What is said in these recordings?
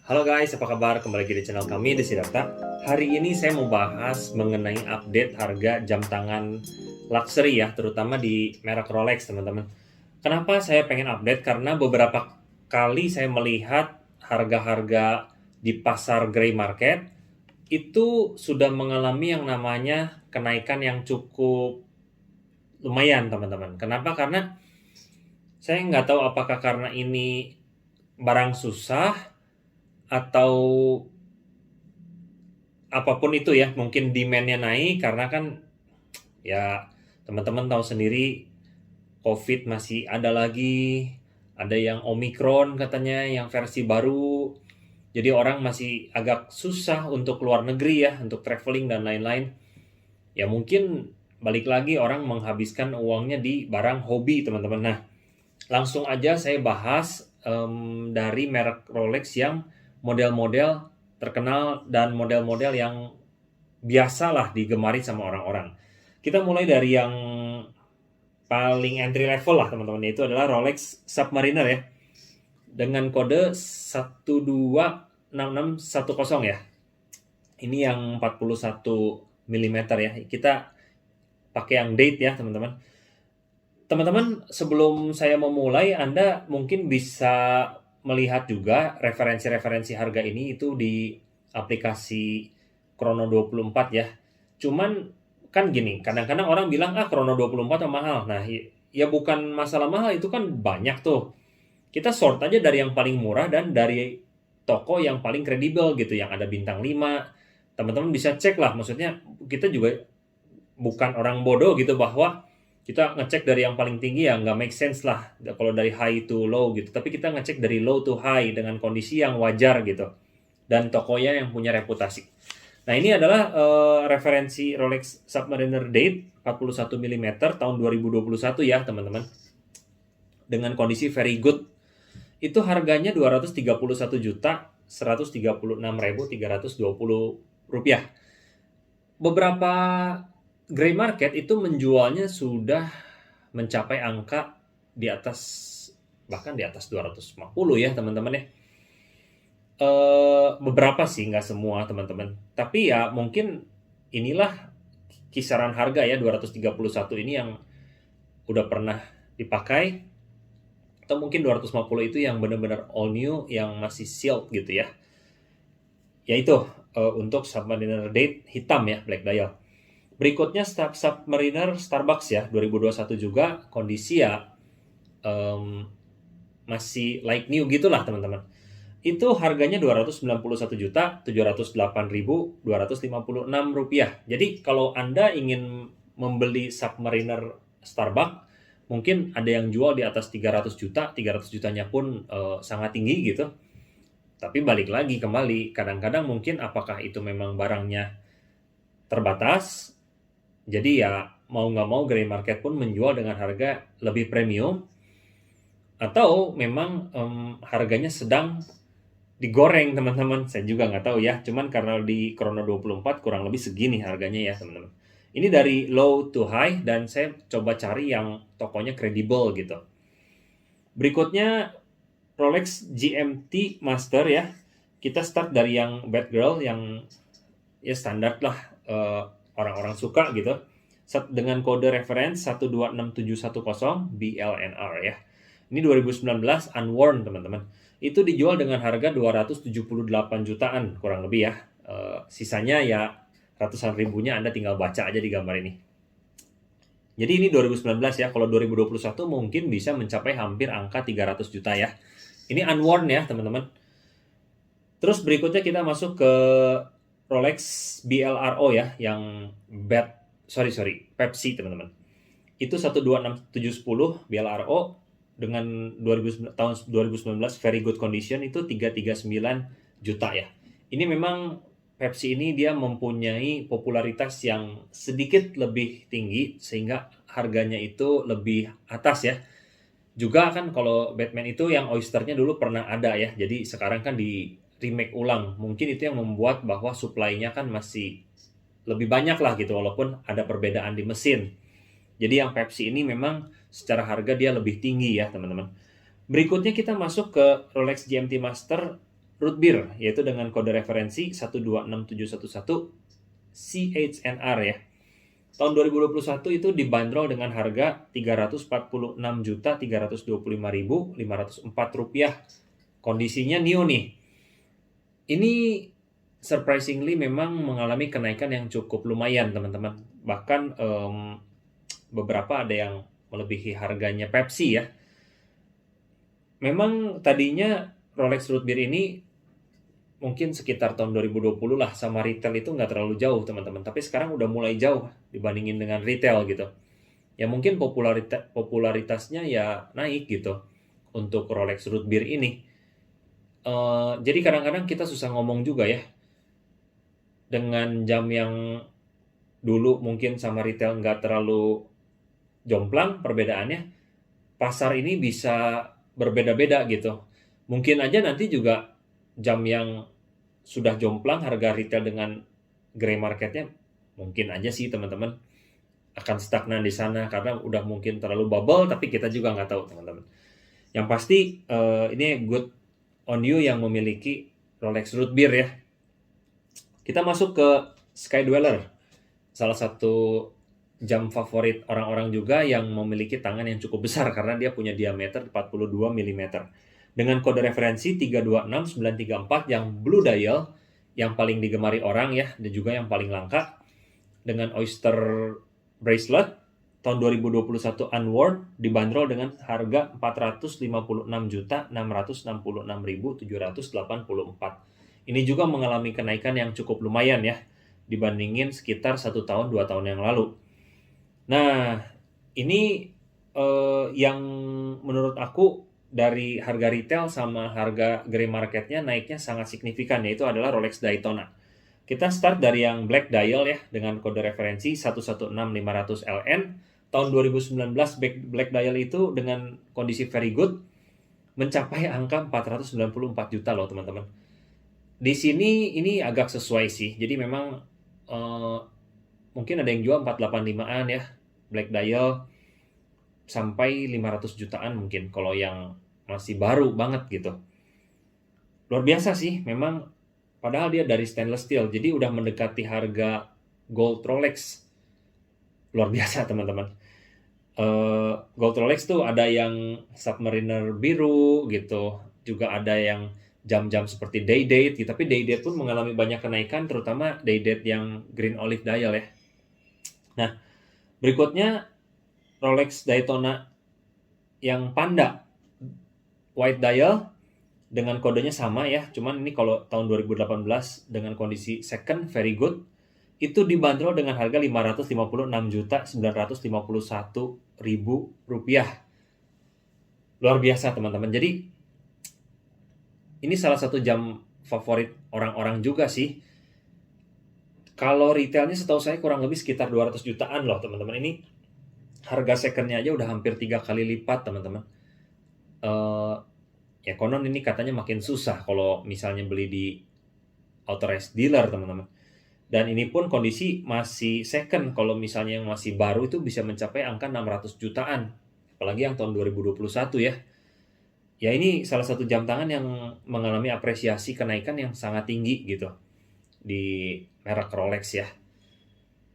Halo guys, apa kabar? Kembali lagi di channel kami, di Siddhartha. Hari ini saya mau bahas mengenai update harga jam tangan luxury ya, terutama di merek Rolex, teman-teman. Kenapa saya pengen update? Karena beberapa kali saya melihat harga-harga di pasar gray market itu sudah mengalami yang namanya kenaikan yang cukup lumayan, teman-teman. Kenapa? Karena saya nggak tahu apakah karena ini barang susah atau apapun itu ya, mungkin demand-nya naik karena kan ya teman-teman tahu sendiri COVID masih ada lagi, ada yang Omicron katanya yang versi baru. Jadi orang masih agak susah untuk keluar negeri ya, untuk traveling dan lain-lain. Ya mungkin balik lagi orang menghabiskan uangnya di barang hobi, teman-teman. Nah, langsung aja saya bahas dari merek Rolex yang model-model terkenal dan model-model yang biasalah digemari sama orang-orang. Kita mulai dari yang paling entry level lah teman-teman, itu adalah Rolex Submariner ya. Dengan kode 126610 ya. Ini yang 41 mm ya. Kita pakai yang date ya teman-teman. Teman-teman, sebelum saya memulai, Anda mungkin bisa melihat juga referensi-referensi harga ini itu di aplikasi Chrono 24 ya. Cuman kan gini, kadang-kadang orang bilang Chrono 24 mahal. Nah, ya bukan masalah mahal, itu kan banyak tuh. Kita sort aja dari yang paling murah dan dari toko yang paling kredibel gitu, yang ada bintang 5. Teman-teman bisa cek lah, maksudnya kita juga bukan orang bodoh gitu bahwa kita ngecek dari yang paling tinggi ya nggak make sense lah kalau dari high to low gitu. Tapi kita ngecek dari low to high dengan kondisi yang wajar gitu. Dan tokonya yang punya reputasi. Nah ini adalah referensi Rolex Submariner Date 41 mm tahun 2021 ya teman-teman. Dengan kondisi very good. Itu harganya 231 juta 136.320 rupiah. Beberapa gray market itu menjualnya sudah mencapai angka di atas, bahkan di atas 250 ya teman-teman ya. Beberapa sih, nggak semua teman-teman. Tapi ya mungkin inilah kisaran harga ya 231 ini yang udah pernah dipakai, atau mungkin 250 itu yang benar-benar all new yang masih sealed gitu ya. Yaitu untuk Submariner Date hitam ya, black dial. Berikutnya Submariner Starbucks ya, 2021 juga, kondisi ya masih like new gitulah teman-teman. Itu harganya 291.708.256 rupiah. Jadi kalau Anda ingin membeli Submariner Starbucks, mungkin ada yang jual di atas 300 juta, 300 jutanya pun sangat tinggi gitu. Tapi balik lagi kembali, kadang-kadang mungkin apakah itu memang barangnya terbatas, jadi ya mau nggak mau gray market pun menjual dengan harga lebih premium, atau memang harganya sedang digoreng teman-teman. Saya juga nggak tahu ya, cuman karena di Chrono 24 kurang lebih segini harganya ya teman-teman. Ini dari low to high dan saya coba cari yang tokonya kredibel gitu. Berikutnya Rolex GMT Master ya. Kita start dari yang Bad Girl yang ya standar lah, orang-orang suka gitu. Dengan kode reference 126710 BLNR ya. Ini 2019 unworn teman-teman. Itu dijual dengan harga 278 jutaan kurang lebih ya. Sisanya ya ratusan ribunya Anda tinggal baca aja di gambar ini. Jadi ini 2019 ya. Kalau 2021 mungkin bisa mencapai hampir angka 300 juta ya. Ini unworn ya teman-teman. Terus berikutnya kita masuk ke Rolex BLRO ya, yang Pepsi teman-teman. Itu 126710 BLRO dengan tahun 2019 very good condition, itu 339 juta ya. Ini memang Pepsi ini dia mempunyai popularitas yang sedikit lebih tinggi sehingga harganya itu lebih atas ya. Juga kan kalau Batman itu yang oysternya dulu pernah ada ya, jadi sekarang kan di remake ulang. Mungkin itu yang membuat bahwa supply-nya kan masih lebih banyak lah gitu, walaupun ada perbedaan di mesin. Jadi yang Pepsi ini memang secara harga dia lebih tinggi ya teman-teman. Berikutnya kita masuk ke Rolex GMT Master root beer, yaitu dengan kode referensi 126711 CHNR ya. Tahun 2021 itu dibanderol dengan harga Rp346.325.504. Kondisinya new nih. Ini surprisingly memang mengalami kenaikan yang cukup lumayan, teman-teman. Bahkan beberapa ada yang melebihi harganya Pepsi ya. Memang tadinya Rolex Root Beer ini mungkin sekitar tahun 2020 lah sama retail itu nggak terlalu jauh, teman-teman. Tapi sekarang udah mulai jauh dibandingin dengan retail gitu. Ya mungkin popularitasnya ya naik gitu untuk Rolex Root Beer ini. Jadi kadang-kadang kita susah ngomong juga ya. Dengan jam yang dulu mungkin sama retail nggak terlalu jomplang perbedaannya, pasar ini bisa berbeda-beda gitu. Mungkin aja nanti juga jam yang sudah jomplang harga retail dengan gray marketnya, mungkin aja sih teman-teman akan stagnan di sana karena udah mungkin terlalu bubble, tapi kita juga nggak tahu teman-teman. Yang pasti ini good on you yang memiliki Rolex Root Beer ya. Kita masuk ke Sky Dweller, salah satu jam favorit orang-orang juga yang memiliki tangan yang cukup besar karena dia punya diameter 42 mm. Dengan kode referensi 326934 yang blue dial, yang paling digemari orang ya, dan juga yang paling langka. Dengan Oyster bracelet, tahun 2021 unworn, dibanderol dengan harga Rp456.666.784. Ini juga mengalami kenaikan yang cukup lumayan ya, dibandingin sekitar 1 tahun 2 tahun yang lalu. Nah, ini yang menurut aku dari harga retail sama harga gray marketnya naiknya sangat signifikan, yaitu adalah Rolex Daytona. Kita start dari yang black dial ya, dengan kode referensi 116500LN. Tahun 2019 black dial itu dengan kondisi very good mencapai angka 494 juta loh teman-teman. Di sini ini agak sesuai sih, jadi memang mungkin ada yang jual 485-an ya, black dial sampai 500 jutaan mungkin kalau yang masih baru banget gitu. Luar biasa sih memang, padahal dia dari stainless steel, jadi udah mendekati harga gold Rolex. Luar biasa teman-teman. Gold Rolex tuh ada yang Submariner biru gitu, juga ada yang jam-jam seperti day date gitu, tapi day date pun mengalami banyak kenaikan, terutama day date yang green olive dial ya. Nah, berikutnya Rolex Daytona yang panda white dial dengan kodenya sama ya, cuman ini kalau tahun 2018 dengan kondisi second very good itu dibanderol dengan harga Rp556.951.000. Luar biasa teman-teman. Jadi ini salah satu jam favorit orang-orang juga sih. Kalau retailnya setahu saya kurang lebih sekitar 200 jutaan loh teman-teman. Ini harga secondnya aja udah hampir 3 kali lipat teman-teman. Ya konon ini katanya makin susah kalau misalnya beli di authorized dealer teman-teman. Dan ini pun kondisi masih second, kalau misalnya yang masih baru itu bisa mencapai angka 600 jutaan. Apalagi yang tahun 2021 ya. Ya ini salah satu jam tangan yang mengalami apresiasi kenaikan yang sangat tinggi gitu di merek Rolex ya.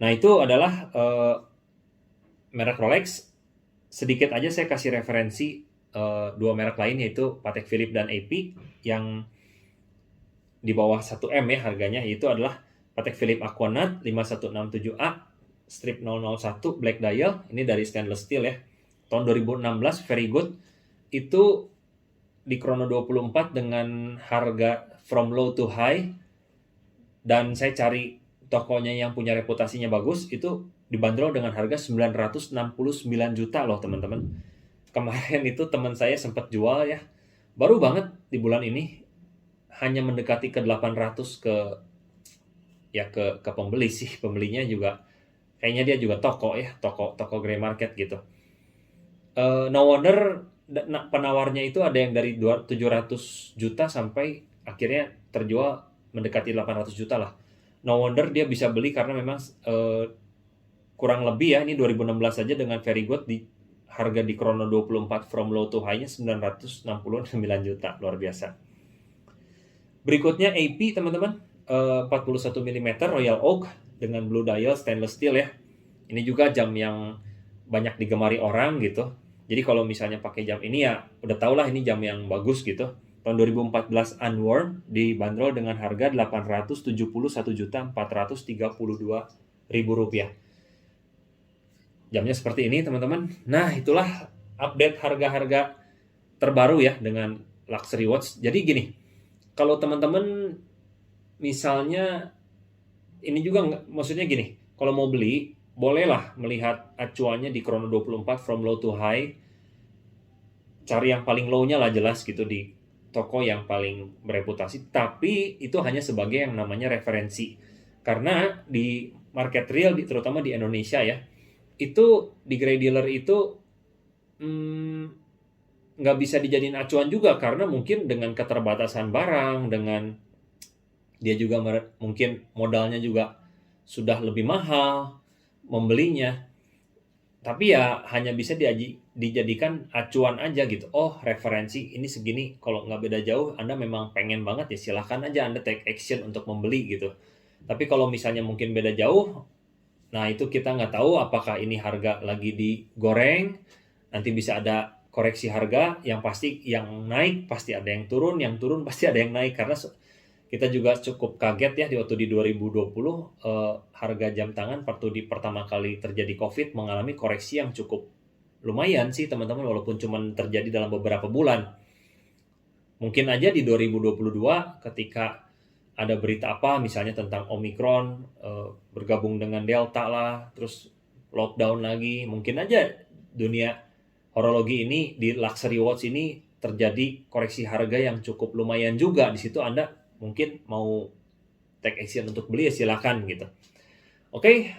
Nah itu adalah merek Rolex. Sedikit aja saya kasih referensi dua merek lain, yaitu Patek Philippe dan AP yang di bawah 1M ya harganya, yaitu adalah Patek Philippe Aquanaut 5167A strip 001 black dial, ini dari stainless steel ya, tahun 2016 very good, itu di Chrono 24 dengan harga from low to high, dan saya cari tokonya yang punya reputasinya bagus, itu dibanderol dengan harga 969 juta loh teman-teman. Kemarin itu teman saya sempat jual ya, baru banget di bulan ini, hanya mendekati ke 800 ke pembeli sih. Pembelinya juga kayaknya dia juga toko ya, toko gray market gitu. No wonder penawarnya itu ada yang dari 700 juta sampai akhirnya terjual mendekati 800 juta lah. No wonder dia bisa beli karena memang kurang lebih ya, ini 2016 saja dengan very good di harga di Chrono 24 from low to high-nya 969 juta, luar biasa. Berikutnya AP teman-teman, 41 mm Royal Oak dengan blue dial stainless steel ya. Ini juga jam yang banyak digemari orang gitu. Jadi kalau misalnya pakai jam ini ya udah tau lah ini jam yang bagus gitu. Tahun 2014 unworn dibanderol dengan harga Rp871.432.000. Jamnya seperti ini teman-teman. Nah itulah update harga-harga terbaru ya dengan luxury watch. Jadi gini, kalau teman-teman misalnya ini juga maksudnya gini, kalau mau beli bolehlah melihat acuannya di Chrono 24 from low to high. Cari yang paling low-nya lah jelas gitu di toko yang paling bereputasi, tapi itu hanya sebagai yang namanya referensi. Karena di market real terutama di Indonesia ya, itu di grey dealer itu nggak bisa dijadiin acuan juga karena mungkin dengan keterbatasan barang, dengan dia juga mungkin modalnya juga sudah lebih mahal membelinya, tapi ya hanya bisa dijadikan acuan aja gitu. Oh referensi ini segini, kalau nggak beda jauh Anda memang pengen banget ya silahkan aja Anda take action untuk membeli gitu. Tapi kalau misalnya mungkin beda jauh, nah itu kita nggak tahu apakah ini harga lagi digoreng, nanti bisa ada koreksi harga, yang pasti yang naik pasti ada yang turun pasti ada yang naik. Karena kita juga cukup kaget ya waktu di 2020 harga jam tangan waktu di pertama kali terjadi COVID mengalami koreksi yang cukup lumayan sih teman-teman, walaupun cuma terjadi dalam beberapa bulan. Mungkin aja di 2022 ketika ada berita apa misalnya tentang Omicron bergabung dengan Delta lah, terus lockdown lagi, mungkin aja dunia horologi ini di luxury watch ini terjadi koreksi harga yang cukup lumayan juga. Di situ Anda mungkin mau take action untuk beli ya silakan gitu. Oke,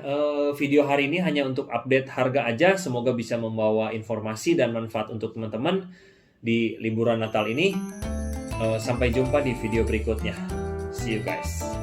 video hari ini hanya untuk update harga aja. Semoga bisa membawa informasi dan manfaat untuk teman-teman di liburan Natal ini. Sampai jumpa di video berikutnya. See you guys.